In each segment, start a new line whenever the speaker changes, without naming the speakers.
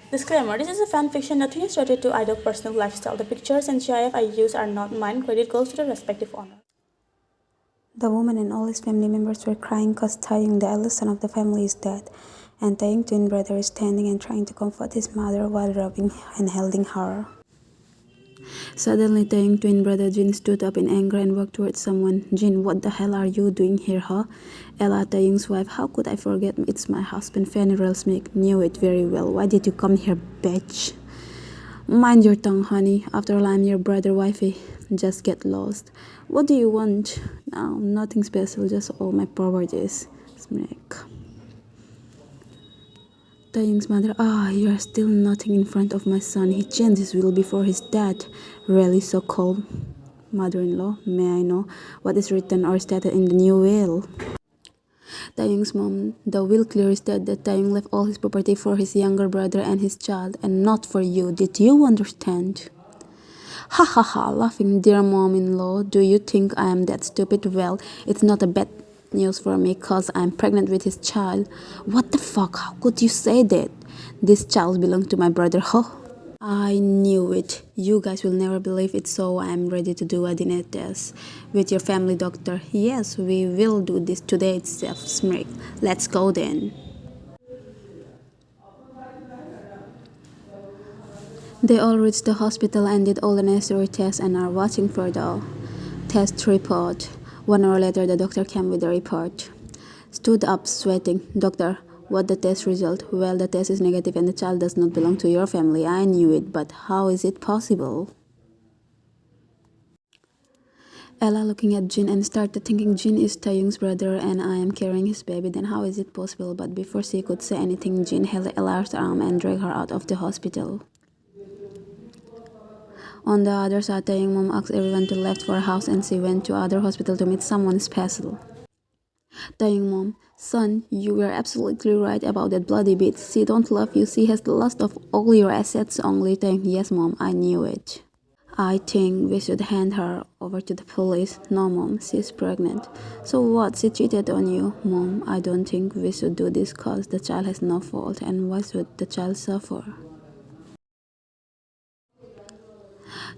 Disclaimer: this is a fan fiction, nothing is related to either personal lifestyle. The pictures and GIF I use are not mine. Credit goes to the respective owner.
The woman and all his family members were crying cause Taehyung, the eldest son of the family, is dead, and Taehyung's twin brother is standing and trying to comfort his mother while rubbing and holding her. Suddenly, Taehyung's twin brother Jin stood up in anger and walked towards someone. Jin, what the hell are you doing here, huh? Ella, Taehyung's wife, how could I forget? It's my husband, funeral Smith. Knew it very well. Why did you come here, bitch? Mind your tongue, honey. After all, I'm your brother, wifey. Just get lost. What do you want? No, nothing special, just all my properties. Smack. Taehyung's mother, you're still nothing in front of my son. He changed his will before his death. Really so cold. Mother-in-law, may I know what is written or stated in the new will? Taehyung's mom, the will clearly stated that Taehyung left all his property for his younger brother and his child, and not for you. Did you understand? Ha ha ha, laughing, dear mom-in-law, do you think I am that stupid? Well, it's not a bad news for me cause I'm pregnant with his child. What the fuck, how could you say that? This child belongs to my brother, huh? I knew it. You guys will never believe it, so I'm ready to do a DNA test with your family doctor. Yes, we will do this today itself, Smirk. Let's go then. They all reached the hospital and did all the necessary tests and are watching for the test report. 1 hour later, the doctor came with the report. Stood up, sweating. Doctor, what the test result? Well, the test is negative and the child does not belong to your family. I knew it, but how is it possible? Ella looking at Jin and started thinking Jin is Taehyung's brother and I am carrying his baby, then how is it possible? But before she could say anything, Jin held Ella's arm and dragged her out of the hospital. On the other side, Taehyung mom asked everyone to leave for a house and she went to other hospital to meet someone special. Taehyung mom, son, you were absolutely right about that bloody bitch. She don't love you. She has the lust of all your assets only. Taehyung, yes mom, I knew it. I think we should hand her over to the police. No mom, she's pregnant. So what, she cheated on you? Mom, I don't think we should do this cause the child has no fault and why should the child suffer?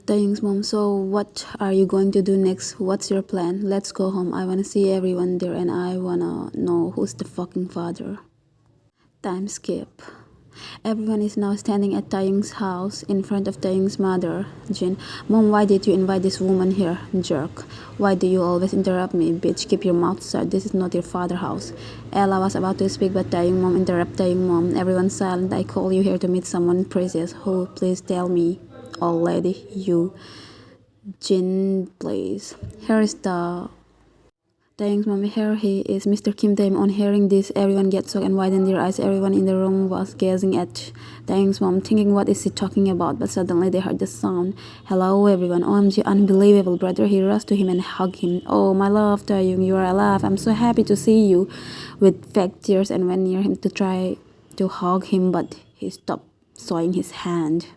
Taehyung's mom, so what are you going to do next? What's your plan? Let's go home. I wanna see everyone there and I wanna know who's the fucking father. Time skip. Everyone is now standing at Taehyung's house in front of Taehyung's mother. Jin, mom, why did you invite this woman here? Jerk. Why do you always interrupt me? Bitch, keep your mouth shut. This is not your father's house. Ella was about to speak, but Taehyung mom interrupted Taehyung mom. Everyone's silent. I call you here to meet someone precious. Who? Please tell me. Old lady, you. Jin, please. Here is the Taehyung's mom. Here he is, Mr. Kim Tae. On hearing this, everyone gets shocked and widened their eyes. Everyone in the room was gazing at Taehyung's mom, thinking what is she talking about. But suddenly they heard the sound. Hello everyone. OMG, unbelievable, brother. He rushed to him and hugged him. Oh my love, Taehyung, you are alive. I'm so happy to see you. With fake tears and went near him to try to hug him, but he stopped, showing his hand.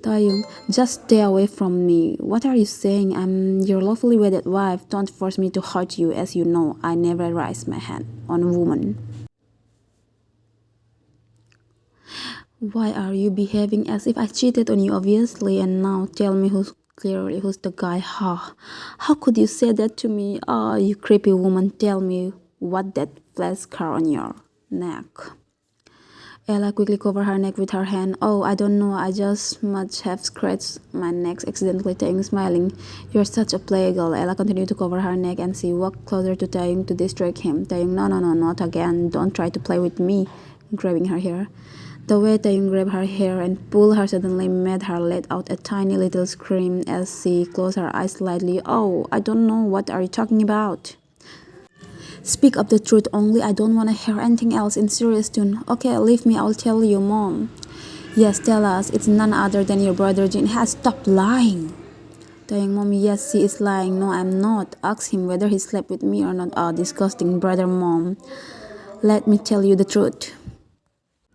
Taehyung, just stay away from me. What are you saying? I'm your lawfully wedded wife. Don't force me to hurt you. As you know, I never raise my hand on a woman. Why are you behaving as if I cheated on you, obviously? And now tell me who's the guy. How could you say that to me? Oh, you creepy woman. Tell me what that flash scar on your neck. Ella quickly covered her neck with her hand. Oh, I don't know. I just must have scratched my neck accidentally. Taehyung smiling. You're such a playgirl. Ella continued to cover her neck and she walked closer to Taehyung to distract him. Taehyung, no, not again. Don't try to play with me. Grabbing her hair. The way Taehyung grabbed her hair and pulled her suddenly made her let out a tiny little scream as she closed her eyes slightly. Oh, I don't know. What are you talking about? Speak up the truth only. I don't want to hear anything else in serious tone. Okay, leave me. I'll tell you, mom. Yes, tell us. It's none other than your brother Jin. Has stopped lying. Taehyung mom, yes, she is lying. No, I'm not. Ask him whether he slept with me or not. Oh, disgusting brother mom. Let me tell you the truth.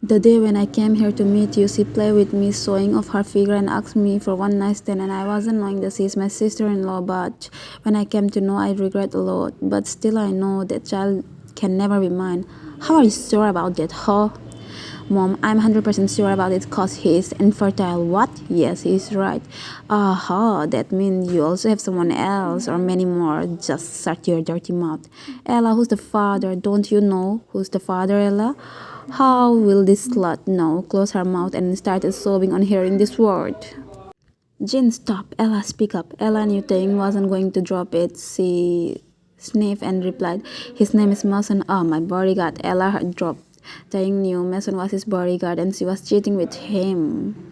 The day when I came here to meet you, she played with me, showing off her figure and asked me for one night stand, and I wasn't knowing that she is my sister-in-law, but when I came to know, I regret a lot. But still I know that child can never be mine. How are you sure about that, huh? Mom, I'm 100% sure about it cause he is infertile. What? Yes, he's right. Aha, that means you also have someone else or many more. Just shut your dirty mouth. Ella, who's the father? Don't you know who's the father, Ella? How will this slut know? Close her mouth and started sobbing on hearing this word. Jin, stop. Ella, speak up. Ella knew Taehyung wasn't going to drop it. She sniffed and replied, his name is Mason. Oh, my bodyguard. Ella had dropped. Taehyung knew Mason was his bodyguard and she was cheating with him.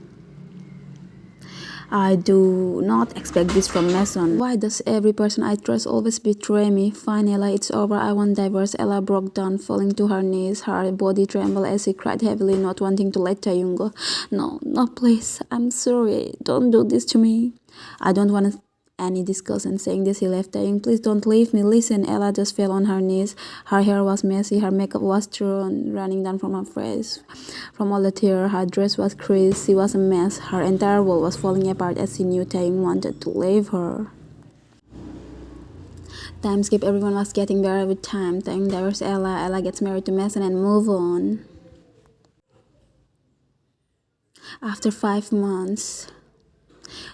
I do not expect this from Mason. Why does every person I trust always betray me? Fine, Ella, it's over. I want divorce. Ella broke down, falling to her knees. Her body trembled as she cried heavily, not wanting to let Taehyung go. No, no, please. I'm sorry. Don't do this to me. I don't want any discussion. Saying this, he left Taehyung. Please don't leave me. Listen, Ella just fell on her knees. Her hair was messy. Her makeup was torn, running down from her face. From all the tears, her dress was creased. She was a mess. Her entire world was falling apart as she knew Taehyung wanted to leave her. Time skip. Everyone was getting better with time. Taehyung divorces Ella. Ella gets married to Mason and move on. After 5 months,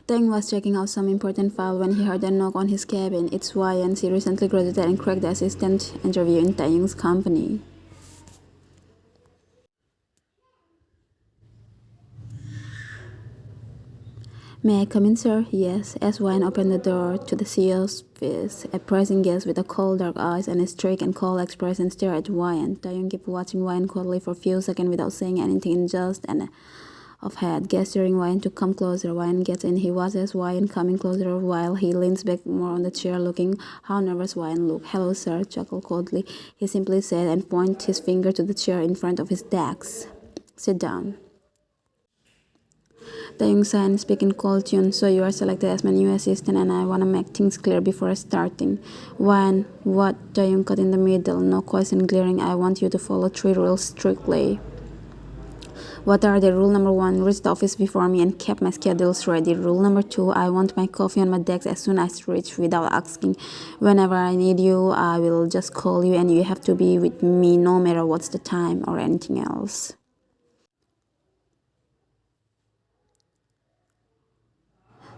Taehyung was checking out some important file when he heard a knock on his cabin. It's Wyan. She recently graduated and cracked the assistant interview in Taehyung's company. May I come in, sir? Yes. As Wyan opened the door to the CEO's office, a pressing guest with a cold dark eyes and a strict and cold expression stared at Wyan. Taehyung kept watching Wyan coldly for a few seconds without saying anything in just an of head, gesturing Wyan to come closer. Wyan gets in. He watches Wyan coming closer while he leans back more on the chair, looking how nervous Wyan looked. Hello, sir, chuckled coldly. He simply said and pointed his finger to the chair in front of his desk. Sit down. Taehyung sighed, speaking cold tune. So you are selected as my new assistant and I want to make things clear before starting. Wyan, what? Taehyung cut in the middle. No question glaring. I want you to follow 3 rules strictly. What are the? Rule number 1, reach the office before me and keep my schedules ready. Rule number 2, I want my coffee on my desk as soon as I reach without asking. Whenever I need you, I will just call you and you have to be with me no matter what's the time or anything else.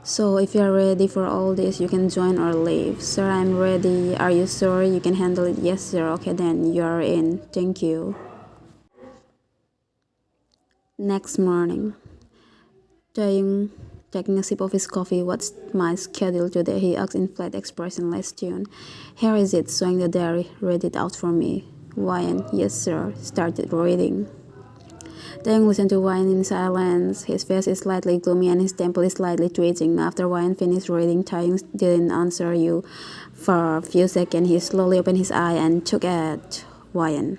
So if you are ready for all this, you can join or leave. Sir, I'm ready. Are you sure you can handle it? Yes, sir. Okay, then you are in. Thank you. Next morning, Taehyung taking a sip of his coffee. What's my schedule today? He asked in flat, expressionless tune. Here is it, showing the diary. Read it out for me. Wyan, yes sir. Started reading. Taehyung listened to Wyan in silence. His face is slightly gloomy and his temple is slightly twitching. After Wyan finished reading, Taehyung didn't answer you. For a few seconds, he slowly opened his eye and took at Wyan.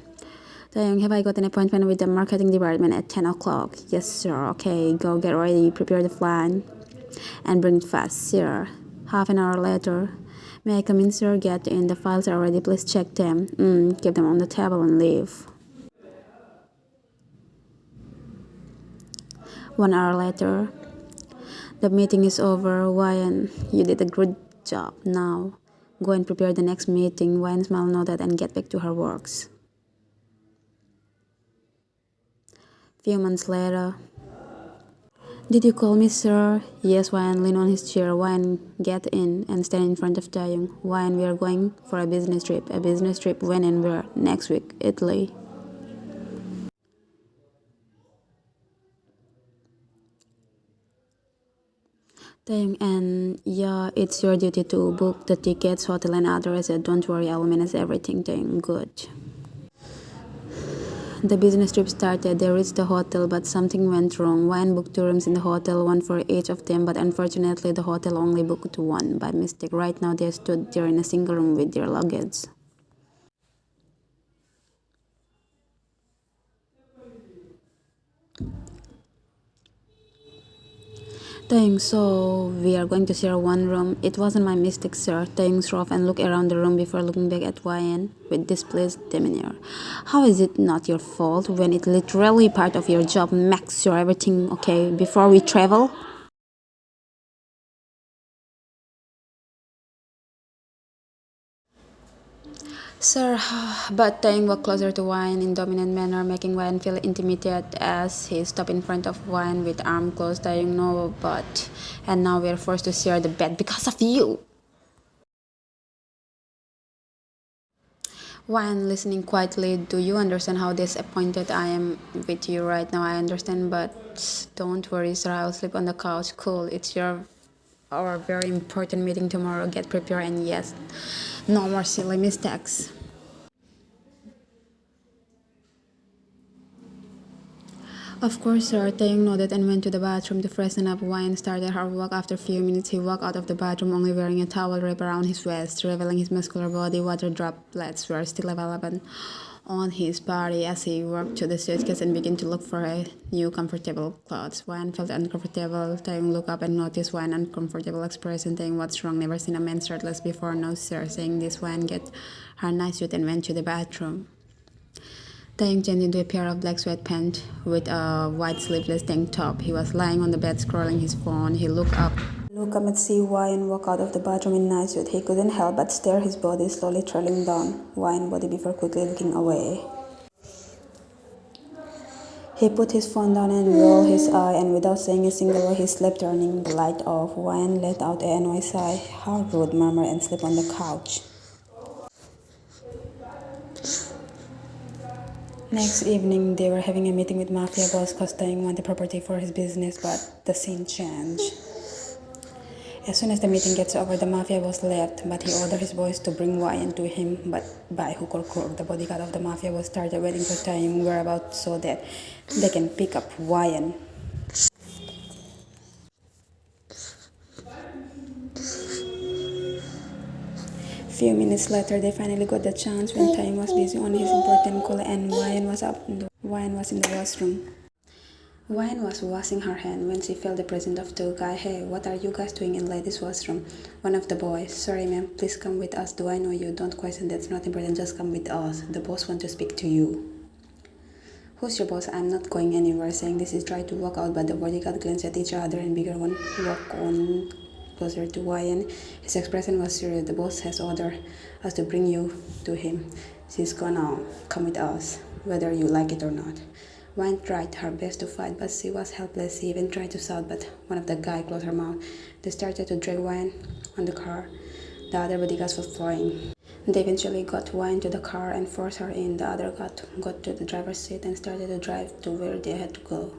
Taehyung, have I got an appointment with the marketing department at 10 o'clock? Yes, sir. Okay, go get ready, prepare the flan, and bring it fast, sir. Half an hour later, may I come in, sir? Get in, the files are ready, please check them. Keep them on the table and leave. 1 hour later, the meeting is over. Wyan, you did a good job. Now, go and prepare the next meeting. Wyan smiled, nodded, and get back to her works. Few months later. Did you call me, sir? Yes, Wyan leaned on his chair. Wyan, get in and stand in front of Taehyung. Wyan, we are going for a business trip. A business trip when and where? Next week, Italy. Taehyung, and yeah, it's your duty to book the tickets, hotel, and address. Don't worry, I'll manage everything. Taehyung, good. The business trip started. They reached the hotel, but something went wrong. Wyan booked 2 rooms in the hotel, 1 for each of them, but unfortunately the hotel only booked 1 by mistake. Right now they stood there in a single room with their luggage. Taehyung, so we are going to share 1 room. It wasn't my mistake, sir. Taehyung shrugged and looked around the room before looking back at Wyan with displeased demeanor. How is it not your fault when it's literally part of your job? Make sure everything okay before we travel. Sir, but Taehyung walked closer to Wine in dominant manner, making Wine feel intimidated as he stopped in front of Wine with arm closed. Taehyung, no, but... And now we're forced to share the bed because of you. Wine listening quietly, do you understand how disappointed I am with you right now? I understand, but don't worry, sir, I'll sleep on the couch. Cool, it's our very important meeting tomorrow. Get prepared, and yes, no more silly mistakes. Of course, sir. Taehyung nodded and went to the bathroom to freshen up. Wine started her walk. After a few minutes, he walked out of the bathroom only wearing a towel wrapped around his waist, revealing his muscular body. Water droplets were still available on his body as he walked to the suitcase and began to look for a new comfortable clothes. Wine felt uncomfortable. Taehyung looked up and noticed Wine's uncomfortable expression. Taehyung, what's wrong? Never seen a man shirtless before. No, sir. Saying this, Wine get her night suit and went to the bathroom. Taehyung changed into a pair of black sweatpants with a white sleeveless tank top. He was lying on the bed scrolling his phone. He looked up and see Wine walk out of the bathroom in night suit. He couldn't help but stare, his body slowly trailing down Wine's body before quickly looking away. He put his phone down and rolled his eye, and without saying a single word, he slept, turning the light off. Wine let out an annoyed sigh. How rude, murmured, and slept on the couch. Next evening, they were having a meeting with Mafia boss cause Taehyung wanted property for his business, but the scene changed. As soon as the meeting gets over, the Mafia boss left, but he ordered his boys to bring Wyan to him, but by hook or crook, the bodyguard of the Mafia boss started waiting for Taehyung whereabouts so that they can pick up Wyan. Few minutes later, they finally got the chance when Taehyung was busy on his important call and Wyan was in the washroom. Wyan was washing her hand when she felt the presence of two guys. Hey, what are you guys doing in ladies' washroom? One of the boys. Sorry ma'am, please come with us. Do I know you? Don't question, that's not important, just come with us. The boss wants to speak to you. Who's your boss? I'm not going anywhere. Saying this, he tried to walk out, but the bodyguard glanced at each other and bigger one walked on closer to Wyan. His expression was serious. The boss has ordered us to bring you to him. She's gonna come with us, whether you like it or not. Wyan tried her best to fight, but she was helpless. She even tried to shout, but one of the guys closed her mouth. They started to drag Wyan on the car. The other bodyguards were flying. They eventually got Wyan to the car and forced her in. The other got to the driver's seat and started to drive to where they had to go.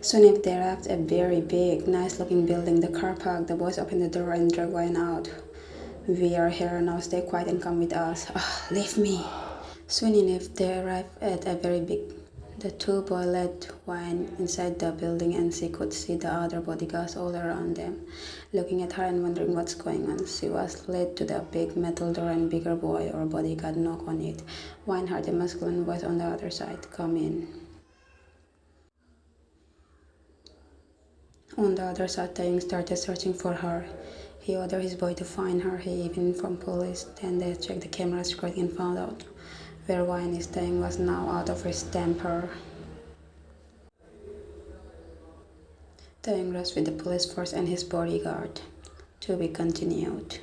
Soon after they arrived at a very big, nice-looking building, the car park. The boys opened the door and dragged Wyan out. We are here now. Stay quiet and come with us. Leave me. Soon enough, they arrived at a very big. The two boys led Wyan inside the building, and she could see the other bodyguards all around them, looking at her and wondering what's going on. She was led to the big metal door, and bigger boy or bodyguard knocked on it. Wyan heard a masculine voice on the other side. Come in. On the other side, Taehyung started searching for her. He ordered his boy to find her. He even informed police. Then they checked the cameras recording and found out where Wyan is staying was now out of his temper. Taehyung rushed with the police force and his bodyguard. To be continued.